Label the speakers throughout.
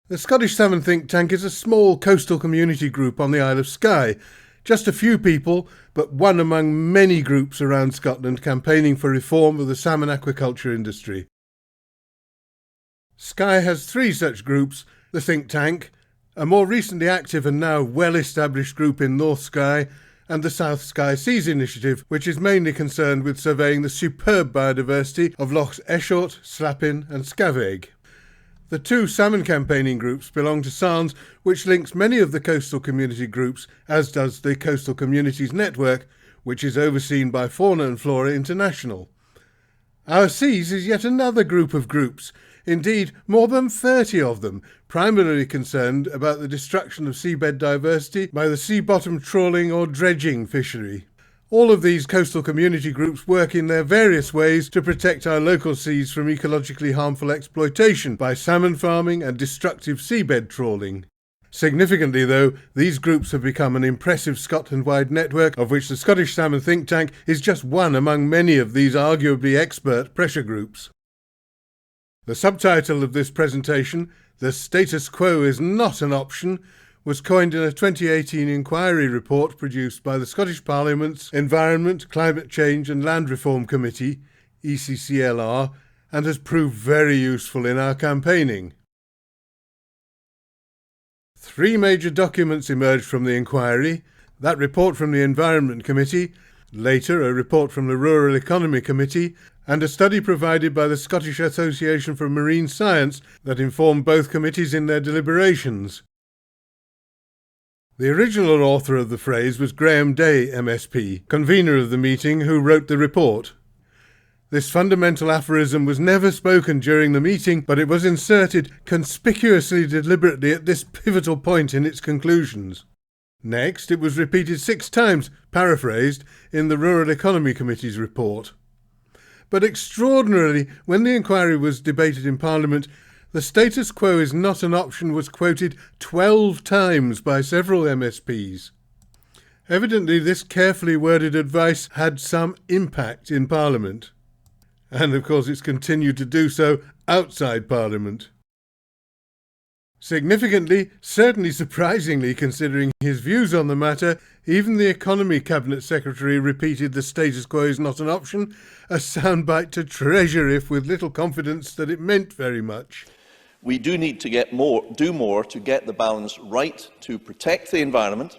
Speaker 1: The Scottish Salmon think tank is a small coastal community group on the Isle of Skye. Just a few people, but one among many groups around Scotland campaigning for reform of the salmon aquaculture industry. Skye has 3 such groups: the think tank, a more recently active and now well-established group in North Skye, and the South Skye Seas Initiative, which is mainly concerned with surveying the superb biodiversity of Lochs Eschort, Slappin and Scavaig. The 2 salmon campaigning groups belong to SANS, which links many of the coastal community groups, as does the Coastal Communities Network, which is overseen by Fauna and Flora International. Our Seas is yet another group of groups, indeed more than 30 of them, primarily concerned about the destruction of seabed diversity by the sea-bottom trawling or dredging fishery. All of these coastal community groups work in their various ways to protect our local seas from ecologically harmful exploitation by salmon farming and destructive seabed trawling. Significantly, though, these groups have become an impressive Scotland-wide network, of which the Scottish Salmon think tank is just one among many of these arguably expert pressure groups. The subtitle of this presentation, "The Status Quo is Not an Option," was coined in a 2018 inquiry report produced by the Scottish Parliament's Environment, Climate Change and Land Reform Committee, ECCLR, and has proved very useful in our campaigning. 3 major documents emerged from the inquiry: that report from the Environment Committee, later a report from the Rural Economy Committee, and a study provided by the Scottish Association for Marine Science that informed both committees in their deliberations. The original author of the phrase was Graham Day, MSP, convener of the meeting, who wrote the report. This fundamental aphorism was never spoken during the meeting, but it was inserted conspicuously deliberately at this pivotal point in its conclusions. Next, it was repeated 6 times, paraphrased, in the Rural Economy Committee's report. But extraordinarily, when the inquiry was debated in Parliament, the status quo is not an option was quoted 12 times by several MSPs. Evidently, this carefully worded advice had some impact in Parliament. And of course it's continued to do so outside Parliament. Significantly, certainly surprisingly considering his views on the matter, even the Economy Cabinet Secretary repeated the status quo is not an option, a soundbite to treasure if with little confidence that it meant very much.
Speaker 2: We do need to do more to get the balance right to protect the environment,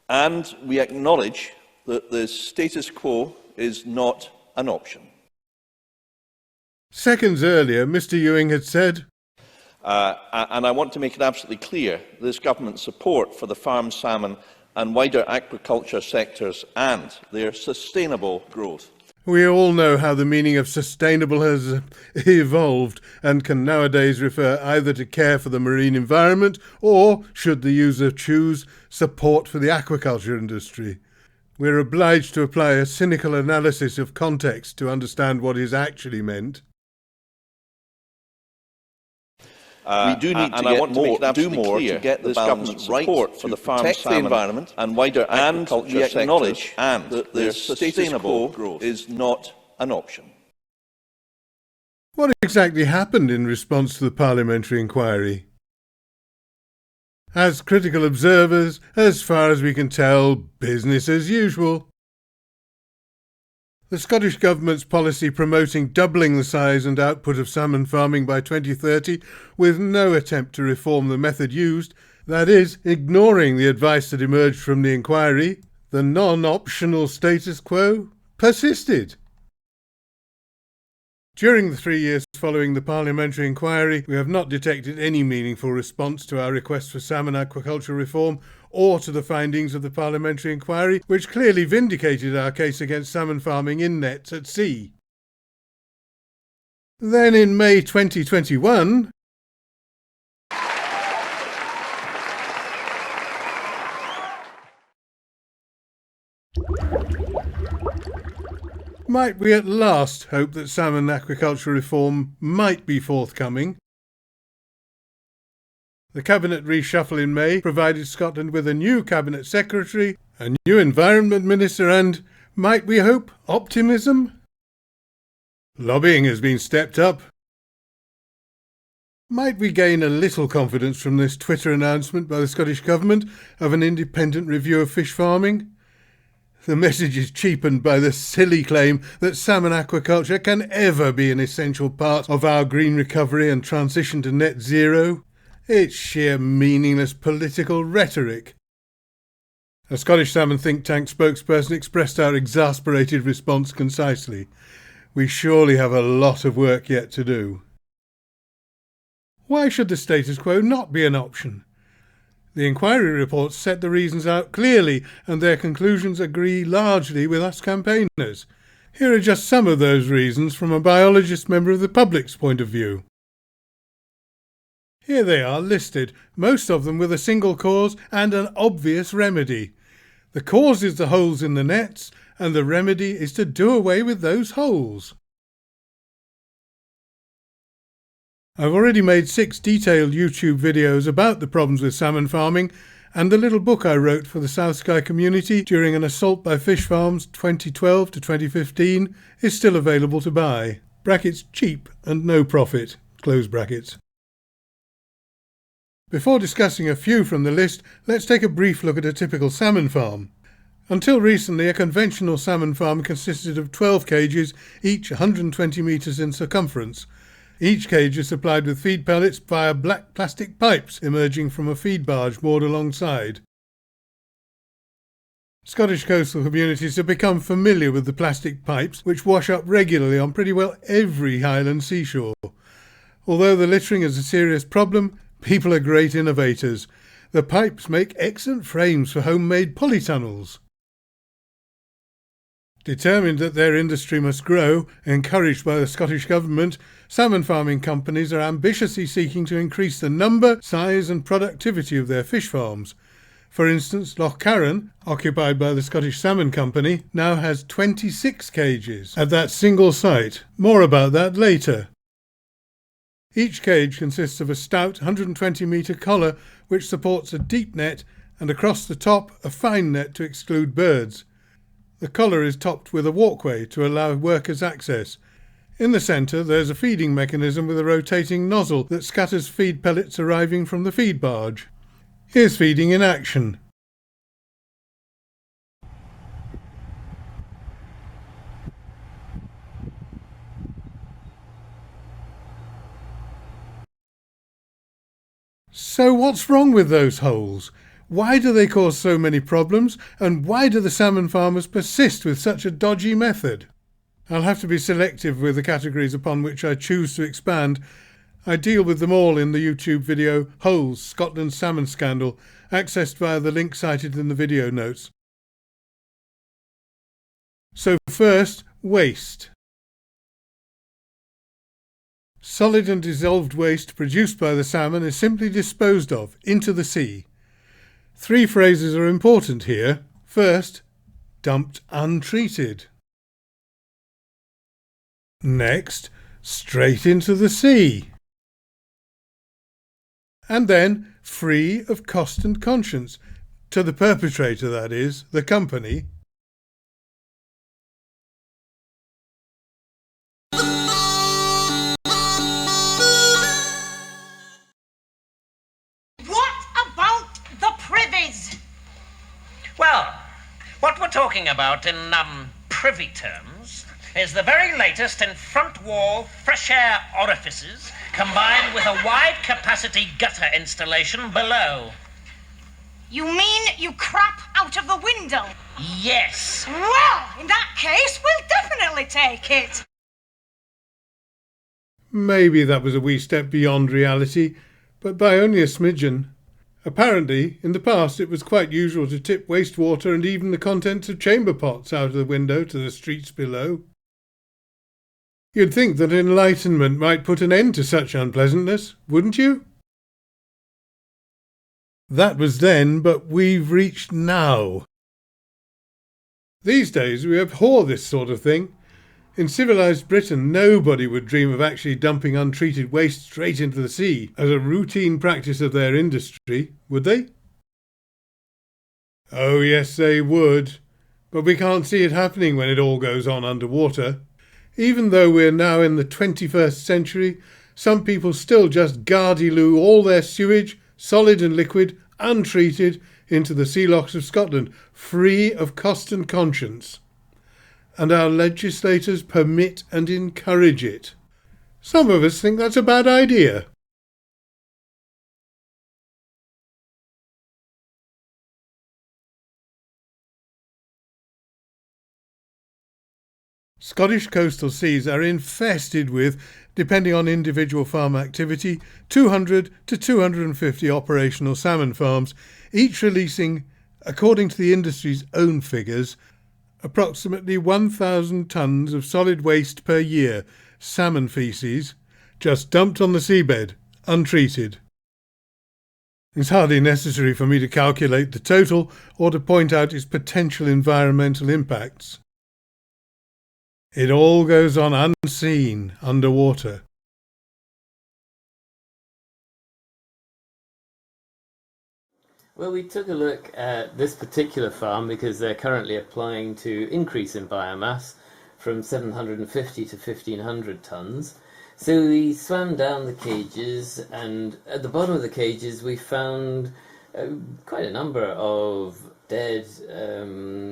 Speaker 2: and we acknowledge that the status quo is not an option.
Speaker 1: Seconds earlier, Mr. Ewing had said,
Speaker 2: and I want to make it absolutely clear, this government's support for the farm salmon and wider aquaculture sectors and their sustainable growth.
Speaker 1: We all know how the meaning of sustainable has evolved and can nowadays refer either to care for the marine environment or, should the user choose, support for the aquaculture industry. We're obliged to apply a cynical analysis of context to understand what is actually meant.
Speaker 2: We do need to do more to get this government's support for the farm salmon environment and wider aquaculture sectors, and that their sustainable growth is not an option.
Speaker 1: What exactly happened in response to the parliamentary inquiry? As critical observers, as far as we can tell, business as usual. The Scottish Government's policy promoting doubling the size and output of salmon farming by 2030 with no attempt to reform the method used, that is, ignoring the advice that emerged from the inquiry, the non-optional status quo, persisted. During the 3 years following the parliamentary inquiry, we have not detected any meaningful response to our request for salmon aquaculture reform or to the findings of the parliamentary inquiry, which clearly vindicated our case against salmon farming in nets at sea. Then in May 2021, might we at last hope that salmon aquaculture reform might be forthcoming? The Cabinet reshuffle in May provided Scotland with a new Cabinet Secretary, a new Environment Minister and, might we hope, optimism? Lobbying has been stepped up. Might we gain a little confidence from this Twitter announcement by the Scottish Government of an independent review of fish farming? The message is cheapened by the silly claim that salmon aquaculture can ever be an essential part of our green recovery and transition to net zero. It's sheer meaningless political rhetoric. A Scottish salmon think tank spokesperson expressed our exasperated response concisely. We surely have a lot of work yet to do. Why should the status quo not be an option? The inquiry reports set the reasons out clearly, and their conclusions agree largely with us campaigners. Here are just some of those reasons from a biologist member of the public's point of view. Here they are listed, most of them with a single cause and an obvious remedy. The cause is the holes in the nets, and the remedy is to do away with those holes. I've already made 6 detailed YouTube videos about the problems with salmon farming, and the little book I wrote for the South Skye community during an assault by fish farms 2012 to 2015 is still available to buy. Brackets cheap and no profit. Close brackets. Before discussing a few from the list, let's take a brief look at a typical salmon farm. Until recently, a conventional salmon farm consisted of 12 cages, each 120 metres in circumference. Each cage is supplied with feed pellets via black plastic pipes emerging from a feed barge moored alongside. Scottish coastal communities have become familiar with the plastic pipes, which wash up regularly on pretty well every Highland seashore. Although the littering is a serious problem, people are great innovators. The pipes make excellent frames for homemade polytunnels. Determined that their industry must grow, encouraged by the Scottish Government, salmon farming companies are ambitiously seeking to increase the number, size and productivity of their fish farms. For instance, Loch Carron, occupied by the Scottish Salmon Company, now has 26 cages at that single site. More about that later. Each cage consists of a stout 120-metre collar which supports a deep net and across the top a fine net to exclude birds. The collar is topped with a walkway to allow workers access. In the centre there's a feeding mechanism with a rotating nozzle that scatters feed pellets arriving from the feed barge. Here's feeding in action. So what's wrong with those holes? Why do they cause so many problems, and why do the salmon farmers persist with such a dodgy method? I'll have to be selective with the categories upon which I choose to expand. I deal with them all in the YouTube video Holes, Scotland's Salmon Scandal, accessed via the link cited in the video notes. So first, waste. Solid and dissolved waste produced by the salmon is simply disposed of into the sea. 3 phrases are important here. First, dumped untreated. Next, straight into the sea. And then, free of cost and conscience. To the perpetrator, that is, the company.
Speaker 3: Well, what we're talking about in privy terms is the very latest in front wall fresh air orifices combined with a wide capacity gutter installation below.
Speaker 4: You mean you crap out of the window?
Speaker 3: Yes.
Speaker 4: Well, in that case, we'll definitely take it.
Speaker 1: Maybe that was a wee step beyond reality, but by only a smidgen. Apparently, in the past it was quite usual to tip wastewater and even the contents of chamber pots out of the window to the streets below. You'd think that enlightenment might put an end to such unpleasantness, wouldn't you? That was then, but we've reached now. These days we abhor this sort of thing. In civilised Britain, nobody would dream of actually dumping untreated waste straight into the sea as a routine practice of their industry, would they? Oh yes, they would. But we can't see it happening when it all goes on underwater. Even though we're now in the 21st century, some people still just gardy-loo all their sewage, solid and liquid, untreated, into the sea lochs of Scotland, free of cost and conscience. And our legislators permit and encourage it. Some of us think that's a bad idea. Scottish coastal seas are infested with, depending on individual farm activity, 200 to 250 operational salmon farms, each releasing, according to the industry's own figures, approximately 1,000 tonnes of solid waste per year, salmon faeces, just dumped on the seabed, untreated. It's hardly necessary for me to calculate the total or to point out its potential environmental impacts. It all goes on unseen underwater.
Speaker 5: Well, we took a look at this particular farm because they're currently applying to increase in biomass from 750 to 1,500 tonnes. So we swam down the cages, and at the bottom of the cages we found quite a number of dead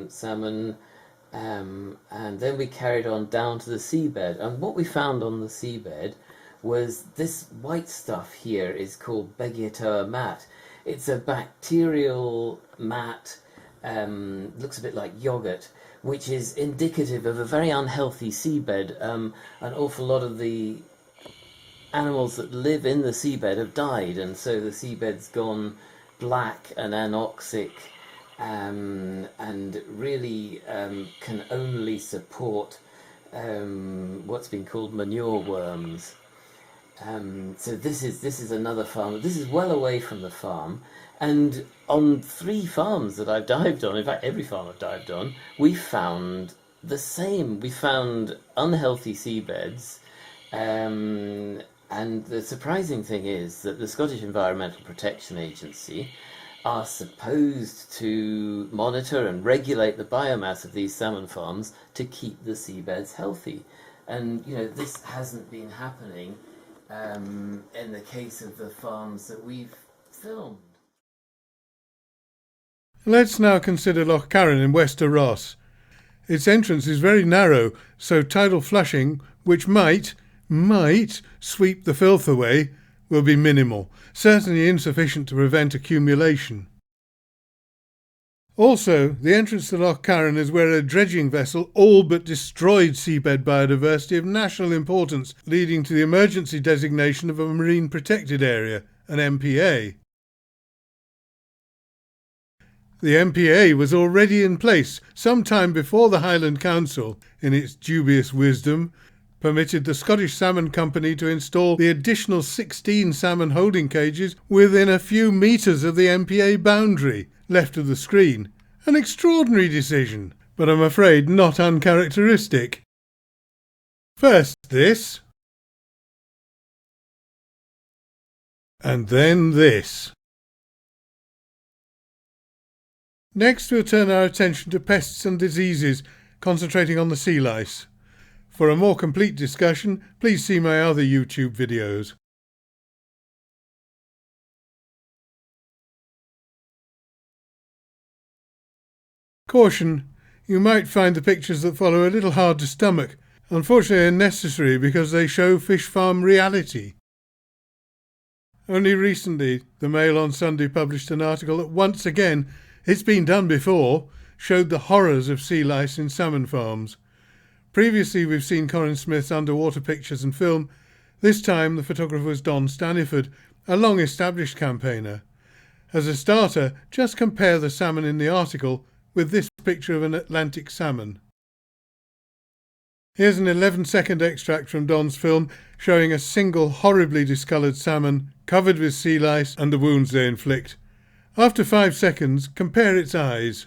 Speaker 5: salmon, and then we carried on down to the seabed. And what we found on the seabed was this white stuff here is called Beggiatoa mat. It's a bacterial mat, looks a bit like yogurt, which is indicative of a very unhealthy seabed. An awful lot of the animals that live in the seabed have died, and so the seabed's gone black and anoxic, and really can only support what's been called manure worms. So this is another farm. This is well away from the farm, and on 3 farms that I've dived on, in fact every farm I've dived on, we found the same. We found unhealthy seabeds, and the surprising thing is that the Scottish Environmental Protection Agency are supposed to monitor and regulate the biomass of these salmon farms to keep the seabeds healthy, and this hasn't been happening in the case of the farms that we've filmed.
Speaker 1: Let's now consider Loch Carron in Wester Ross. Its entrance is very narrow, so tidal flushing, which might sweep the filth away, will be minimal, certainly insufficient to prevent accumulation. Also, the entrance to Loch Carron is where a dredging vessel all but destroyed seabed biodiversity of national importance, leading to the emergency designation of a marine protected area, an MPA. The MPA was already in place some time before the Highland Council, in its dubious wisdom, permitted the Scottish Salmon Company to install the additional 16 salmon holding cages within a few metres of the MPA boundary, left of the screen. An extraordinary decision, but I'm afraid not uncharacteristic. First this, and then this. Next we'll turn our attention to pests and diseases, concentrating on the sea lice. For a more complete discussion, please see my other YouTube videos. Caution, you might find the pictures that follow a little hard to stomach. Unfortunately, they're necessary because they show fish farm reality. Only recently, the Mail on Sunday published an article that once again, it's been done before, showed the horrors of sea lice in salmon farms. Previously we've seen Corin Smith's underwater pictures and film. This time the photographer was Don Staniford, a long-established campaigner. As a starter, just compare the salmon in the article with this picture of an Atlantic salmon. Here's an 11-second extract from Don's film showing a single horribly discoloured salmon covered with sea lice and the wounds they inflict. After 5 seconds, compare its eyes.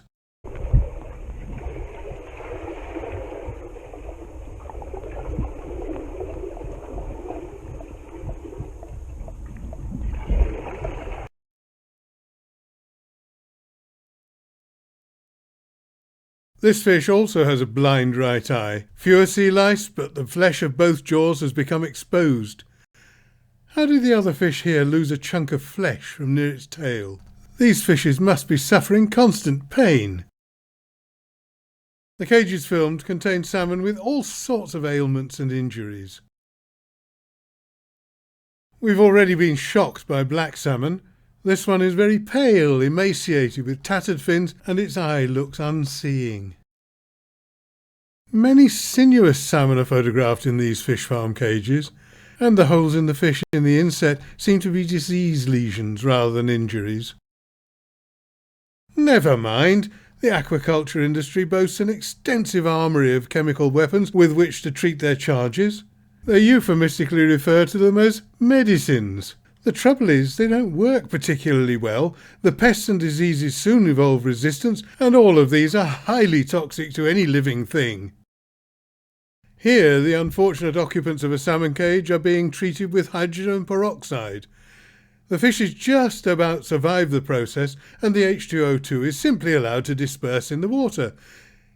Speaker 1: This fish also has a blind right eye. Fewer sea lice, but the flesh of both jaws has become exposed. How did the other fish here lose a chunk of flesh from near its tail? These fishes must be suffering constant pain. The cages filmed contain salmon with all sorts of ailments and injuries. We've already been shocked by black salmon. This one is very pale, emaciated, with tattered fins, and its eye looks unseeing. Many sinuous salmon are photographed in these fish farm cages, and the holes in the fish in the inset seem to be disease lesions rather than injuries. Never mind, the aquaculture industry boasts an extensive armoury of chemical weapons with which to treat their charges. They euphemistically refer to them as medicines. The trouble is, they don't work particularly well. The pests and diseases soon evolve resistance, and all of these are highly toxic to any living thing. Here, the unfortunate occupants of a salmon cage are being treated with hydrogen peroxide. The fishes just about survive the process, and the H2O2 is simply allowed to disperse in the water.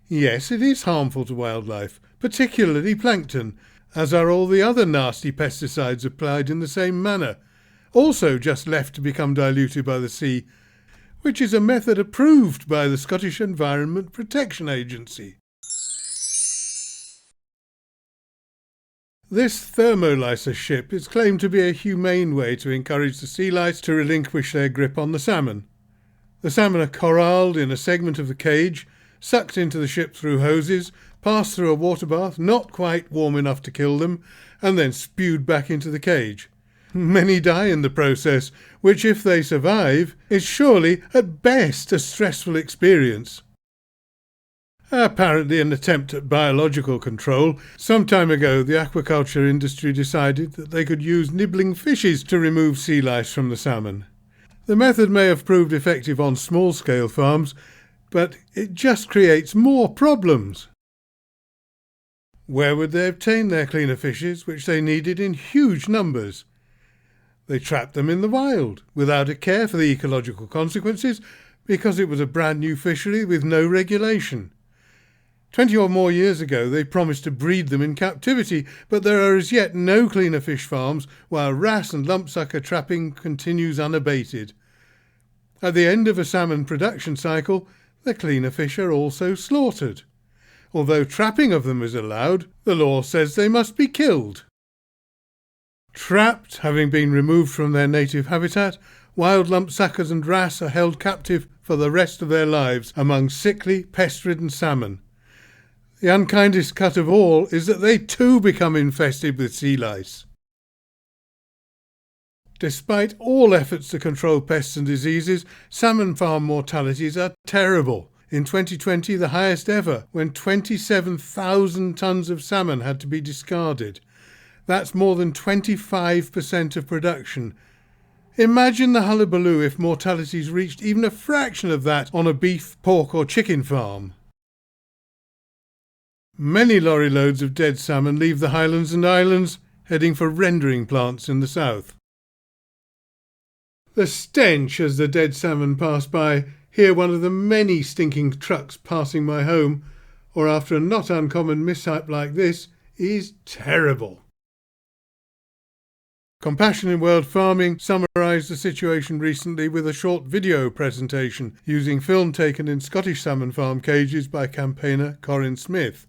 Speaker 1: Yes, it is harmful to wildlife, particularly plankton, as are all the other nasty pesticides applied in the same manner, also just left to become diluted by the sea, which is a method approved by the Scottish Environment Protection Agency. This thermolysis ship is claimed to be a humane way to encourage the sea lice to relinquish their grip on the salmon. The salmon are corralled in a segment of the cage, sucked into the ship through hoses, passed through a water bath not quite warm enough to kill them, and then spewed back into the cage. Many die in the process, which, if they survive, is surely at best a stressful experience. Apparently an attempt at biological control, some time ago the aquaculture industry decided that they could use nibbling fishes to remove sea lice from the salmon. The method may have proved effective on small-scale farms, but it just creates more problems. Where would they obtain their cleaner fishes, which they needed in huge numbers? They trapped them in the wild, without a care for the ecological consequences, because it was a brand new fishery with no regulation. 20 or more years ago they promised to breed them in captivity, but there are as yet no cleaner fish farms, while wrasse and lumpsucker trapping continues unabated. At the end of a salmon production cycle, the cleaner fish are also slaughtered. Although trapping of them is allowed, the law says they must be killed. Trapped, having been removed from their native habitat, wild lumpsuckers and wrasse are held captive for the rest of their lives among sickly, pest-ridden salmon. The unkindest cut of all is that they too become infested with sea lice. Despite all efforts to control pests and diseases, salmon farm mortalities are terrible. In 2020, the highest ever, when 27,000 tonnes of salmon had to be discarded. That's more than 25% of production. Imagine the hullabaloo if mortalities reached even a fraction of that on a beef, pork or chicken farm. Many lorry loads of dead salmon leave the highlands and islands, heading for rendering plants in the south. The stench as the dead salmon pass by, hear one of the many stinking trucks passing my home, or after a not uncommon mishap like this, is terrible. Compassion in World Farming summarised the situation recently with a short video presentation using film taken in Scottish salmon farm cages by campaigner Corinne Smith.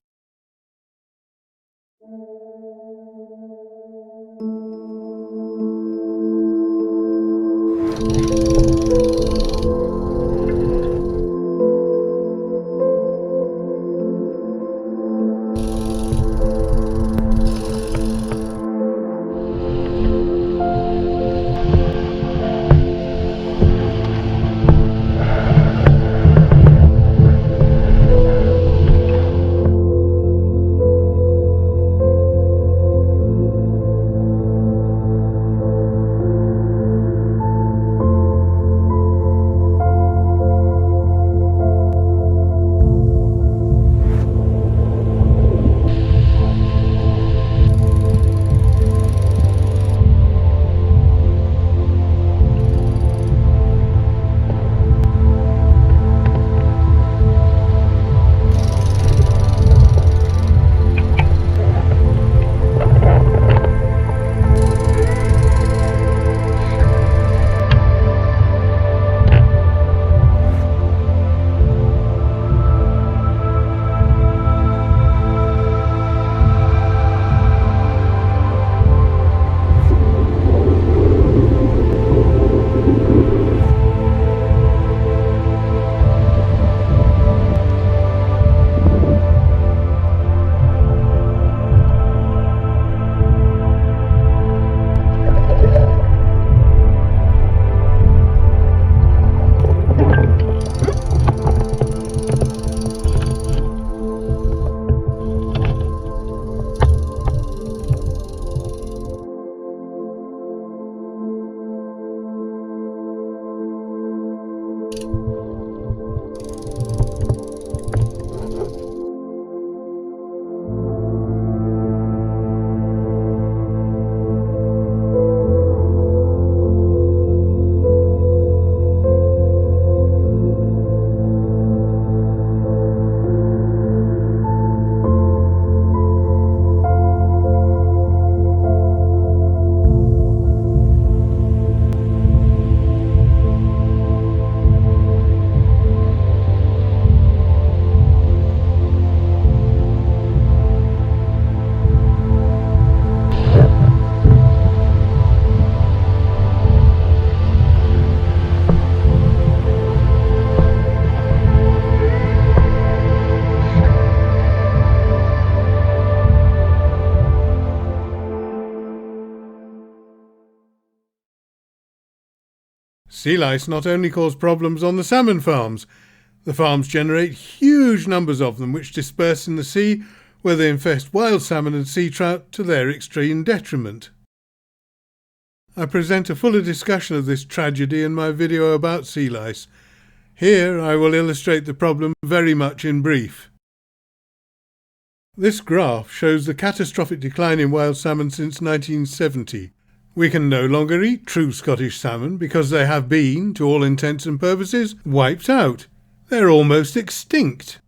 Speaker 1: Sea lice not only cause problems on the salmon farms, the farms generate huge numbers of them which disperse in the sea, where they infest wild salmon and sea trout to their extreme detriment. I present a fuller discussion of this tragedy in my video about sea lice. Here I will illustrate the problem very much in brief. This graph shows the catastrophic decline in wild salmon since 1970. We can no longer eat true Scottish salmon because they have been, to all intents and purposes, wiped out. They're almost extinct.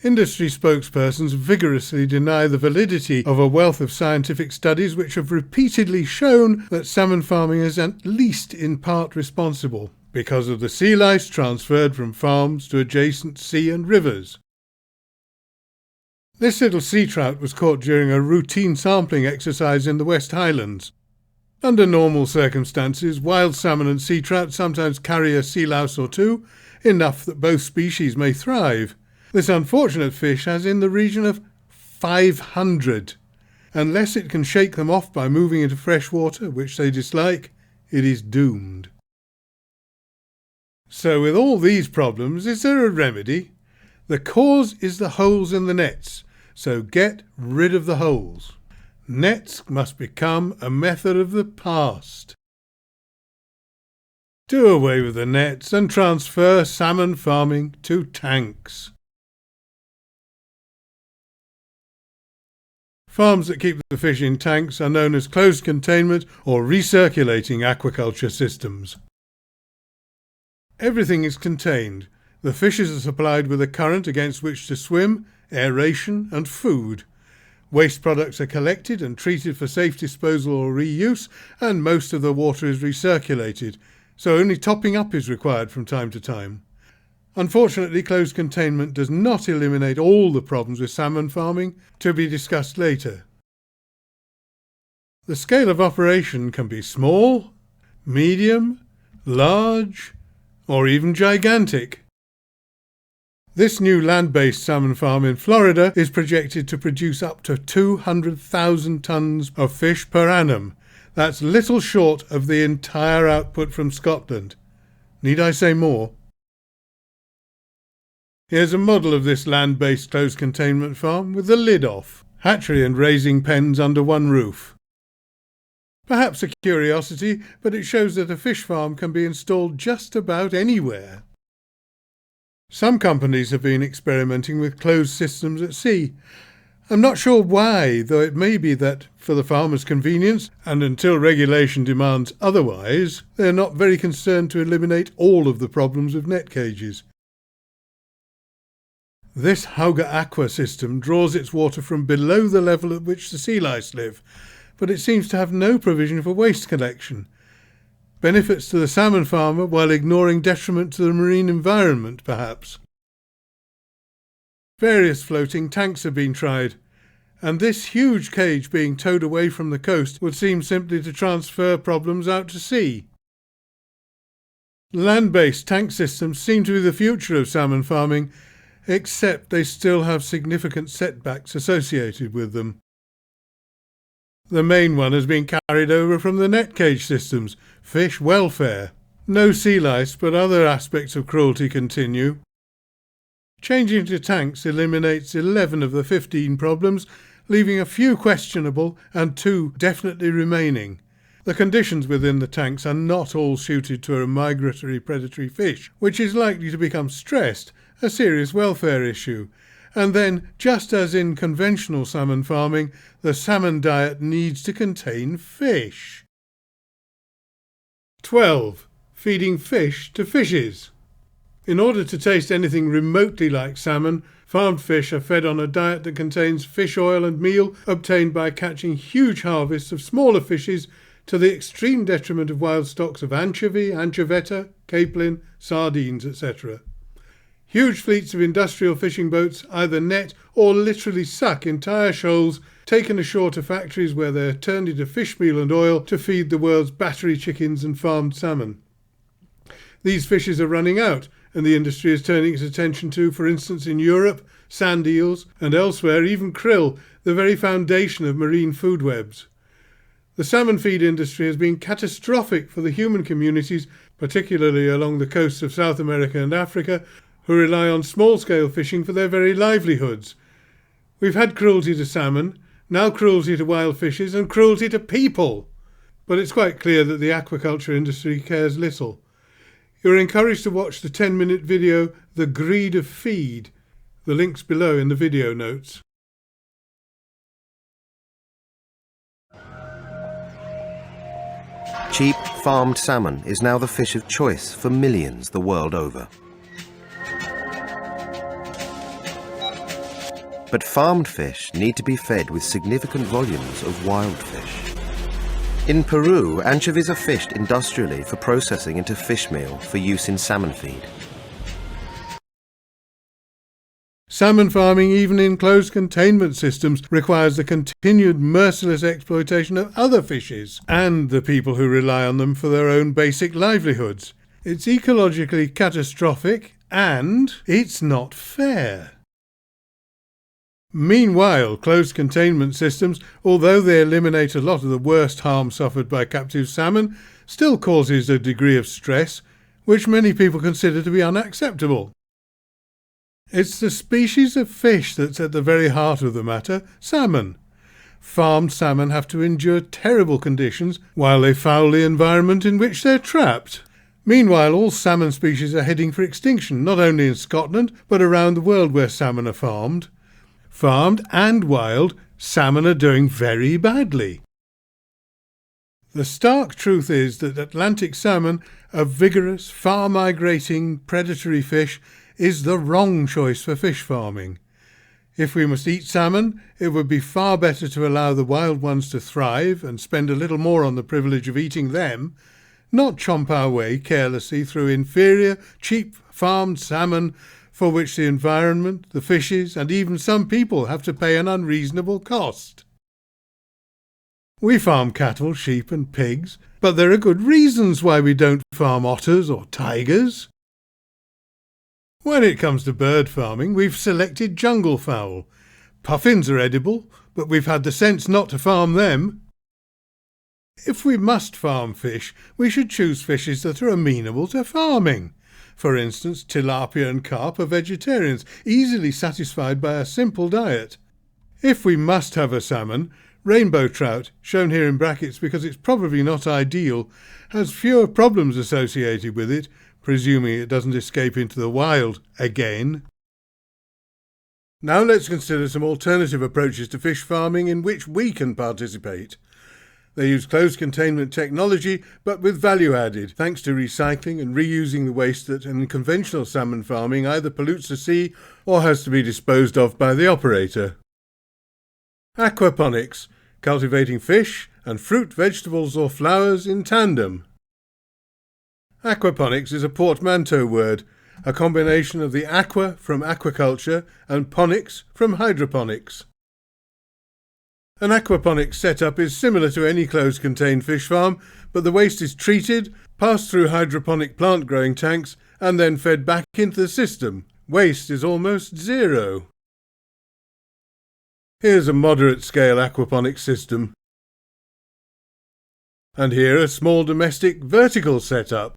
Speaker 1: Industry spokespersons vigorously deny the validity of a wealth of scientific studies which have repeatedly shown that salmon farming is at least in part responsible because of the sea lice transferred from farms to adjacent sea and rivers. This little sea trout was caught during a routine sampling exercise in the West Highlands. Under normal circumstances, wild salmon and sea trout sometimes carry a sea louse or two, enough that both species may thrive. This unfortunate fish has in the region of 500. Unless it can shake them off by moving into fresh water, which they dislike, it is doomed. So with all these problems, is there a remedy? The cause is the holes in the nets, so get rid of the holes. Nets must become a method of the past. Do away with the nets and transfer salmon farming to tanks. Farms that keep the fish in tanks are known as closed containment or recirculating aquaculture systems. Everything is contained. The fishes are supplied with a current against which to swim, aeration and food. Waste products are collected and treated for safe disposal or reuse, and most of the water is recirculated, so only topping up is required from time to time. Unfortunately, closed containment does not eliminate all the problems with salmon farming, to be discussed later. The scale of operation can be small, medium, large, or even gigantic. This new land-based salmon farm in Florida is projected to produce up to 200,000 tonnes of fish per annum. That's little short of the entire output from Scotland. Need I say more? Here's a model of this land-based closed containment farm with the lid off, hatchery and raising pens under one roof. Perhaps a curiosity, but it shows that a fish farm can be installed just about anywhere. Some companies have been experimenting with closed systems at sea. I'm not sure why, though it may be that, for the farmer's convenience, and until regulation demands otherwise, they are not very concerned to eliminate all of the problems of net cages. This Hauga Aqua system draws its water from below the level at which the sea lice live, but it seems to have no provision for waste collection. Benefits to the salmon farmer while ignoring detriment to the marine environment, perhaps. Various floating tanks have been tried, and this huge cage being towed away from the coast would seem simply to transfer problems out to sea. Land-based tank systems seem to be the future of salmon farming, except they still have significant setbacks associated with them. The main one has been carried over from the net cage systems, fish welfare. No sea lice, but other aspects of cruelty continue. Changing to tanks eliminates 11 of the 15 problems, leaving a few questionable and 2 definitely remaining. The conditions within the tanks are not all suited to a migratory predatory fish, which is likely to become stressed, a serious welfare issue. And then, just as in conventional salmon farming, the salmon diet needs to contain fish. 12. Feeding fish to fishes. In order to taste anything remotely like salmon, farmed fish are fed on a diet that contains fish oil and meal obtained by catching huge harvests of smaller fishes to the extreme detriment of wild stocks of anchovy, anchoveta, capelin, sardines, etc. Huge fleets of industrial fishing boats either net or literally suck entire shoals taken ashore to factories where they are turned into fish meal and oil to feed the world's battery chickens and farmed salmon. These fishes are running out, and the industry is turning its attention to, for instance in Europe, sand eels, and elsewhere even krill, the very foundation of marine food webs. The salmon feed industry has been catastrophic for the human communities particularly along the coasts of South America and Africa, who rely on small-scale fishing for their very livelihoods. We've had cruelty to salmon, now cruelty to wild fishes, and cruelty to people. But it's quite clear that the aquaculture industry cares little. You're encouraged to watch the 10-minute video, The Greed of Feed. The link's below in the video notes.
Speaker 6: Cheap, farmed salmon is now the fish of choice for millions the world over. But farmed fish need to be fed with significant volumes of wild fish. In Peru, anchovies are fished industrially for processing into fish meal for use in salmon feed.
Speaker 1: Salmon farming, even in closed containment systems, requires the continued merciless exploitation of other fishes and the people who rely on them for their own basic livelihoods. It's ecologically catastrophic and it's not fair. Meanwhile, closed containment systems, although they eliminate a lot of the worst harm suffered by captive salmon, still causes a degree of stress which many people consider to be unacceptable. It's the species of fish that's at the very heart of the matter, salmon. Farmed salmon have to endure terrible conditions while they foul the environment in which they're trapped. Meanwhile, all salmon species are heading for extinction, not only in Scotland, but around the world where salmon are farmed. Farmed and wild, salmon are doing very badly. The stark truth is that Atlantic salmon, a vigorous, far-migrating predatory fish, is the wrong choice for fish farming. If we must eat salmon, it would be far better to allow the wild ones to thrive and spend a little more on the privilege of eating them, not chomp our way carelessly through inferior, cheap farmed salmon for which the environment, the fishes, and even some people have to pay an unreasonable cost. We farm cattle, sheep and pigs, but there are good reasons why we don't farm otters or tigers. When it comes to bird farming, we've selected jungle fowl. Puffins are edible, but we've had the sense not to farm them. If we must farm fish, we should choose fishes that are amenable to farming. For instance, tilapia and carp are vegetarians, easily satisfied by a simple diet. If we must have a salmon, rainbow trout, shown here in brackets because it's probably not ideal, has fewer problems associated with it, presuming it doesn't escape into the wild again. Now let's consider some alternative approaches to fish farming in which we can participate. They use closed containment technology, but with value added, thanks to recycling and reusing the waste that in conventional salmon farming either pollutes the sea or has to be disposed of by the operator. Aquaponics, cultivating fish and fruit, vegetables or flowers in tandem. Aquaponics is a portmanteau word, a combination of the aqua from aquaculture and ponics from hydroponics. An aquaponics setup is similar to any closed contained fish farm, but the waste is treated, passed through hydroponic plant growing tanks and then fed back into the system. Waste is almost zero. Here's a moderate scale aquaponics system. And here a small domestic vertical setup.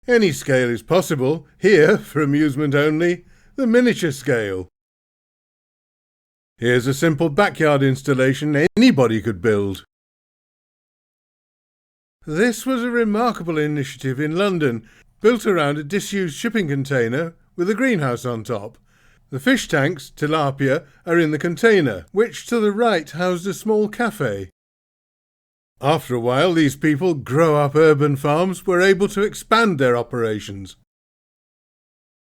Speaker 1: Any scale is possible. Here, for amusement only, the miniature scale. Here's a simple backyard installation anybody could build. This was a remarkable initiative in London, built around a disused shipping container with a greenhouse on top. The fish tanks, tilapia, are in the container, which to the right housed a small cafe. After a while, these people, grow-up urban farms, were able to expand their operations.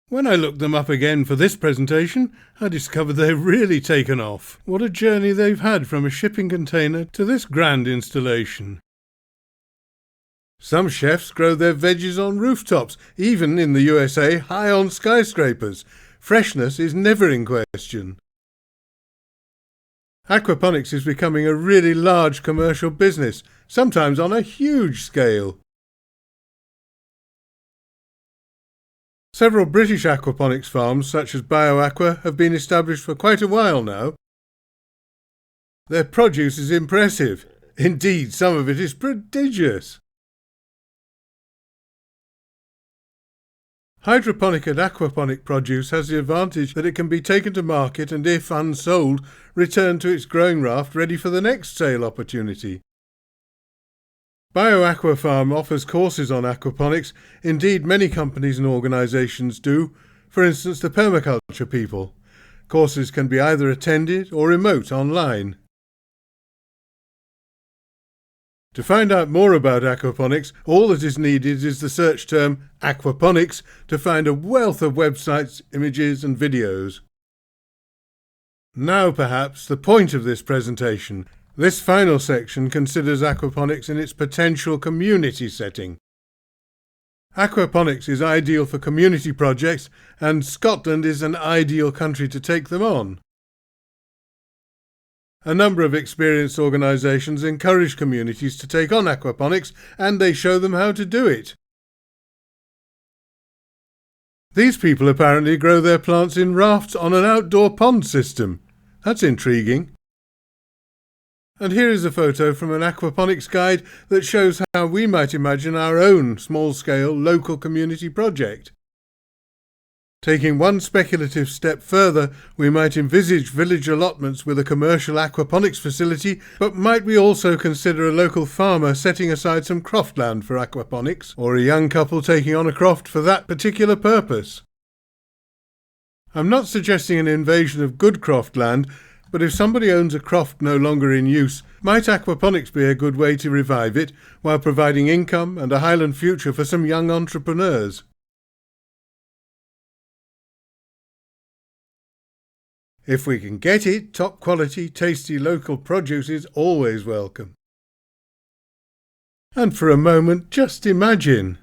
Speaker 1: When I looked them up again for this presentation, I discovered they've really taken off. What a journey they've had from a shipping container to this grand installation. Some chefs grow their veggies on rooftops, even in the USA, high on skyscrapers. Freshness is never in question. Aquaponics is becoming a really large commercial business, sometimes on a huge scale. Several British aquaponics farms, such as BioAqua, have been established for quite a while now. Their produce is impressive. Indeed, some of it is prodigious. Hydroponic and aquaponic produce has the advantage that it can be taken to market and, if unsold, returned to its growing raft ready for the next sale opportunity. BioAquaFarm offers courses on aquaponics. Indeed, many companies and organisations do, for instance the permaculture people. Courses can be either attended or remote online. To find out more about aquaponics, all that is needed is the search term aquaponics to find a wealth of websites, images and videos. Now perhaps the point of this presentation. This final section considers aquaponics in its potential community setting. Aquaponics is ideal for community projects, and Scotland is an ideal country to take them on. A number of experienced organisations encourage communities to take on aquaponics, and they show them how to do it. These people apparently grow their plants in rafts on an outdoor pond system. That's intriguing. And here is a photo from an aquaponics guide that shows how we might imagine our own small-scale local community project. Taking one speculative step further, we might envisage village allotments with a commercial aquaponics facility, but might we also consider a local farmer setting aside some croftland for aquaponics, or a young couple taking on a croft for that particular purpose? I'm not suggesting an invasion of good croftland, but if somebody owns a croft no longer in use, might aquaponics be a good way to revive it, while providing income and a Highland future for some young entrepreneurs? If we can get it, top quality, tasty local produce is always welcome. And for a moment, just imagine.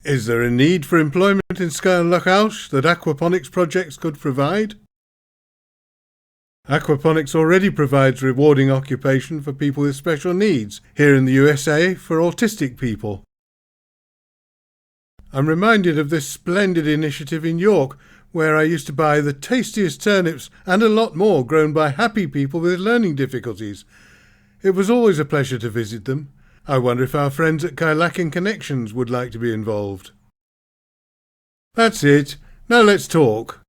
Speaker 1: Is there a need for employment in Skye and Loch Alsh that aquaponics projects could provide? Aquaponics already provides rewarding occupation for people with special needs, here in the USA for autistic people. I'm reminded of this splendid initiative in York, where I used to buy the tastiest turnips and a lot more grown by happy people with learning difficulties. It was always a pleasure to visit them. I wonder if our friends at Kylakin Connections would like to be involved. That's it. Now let's talk.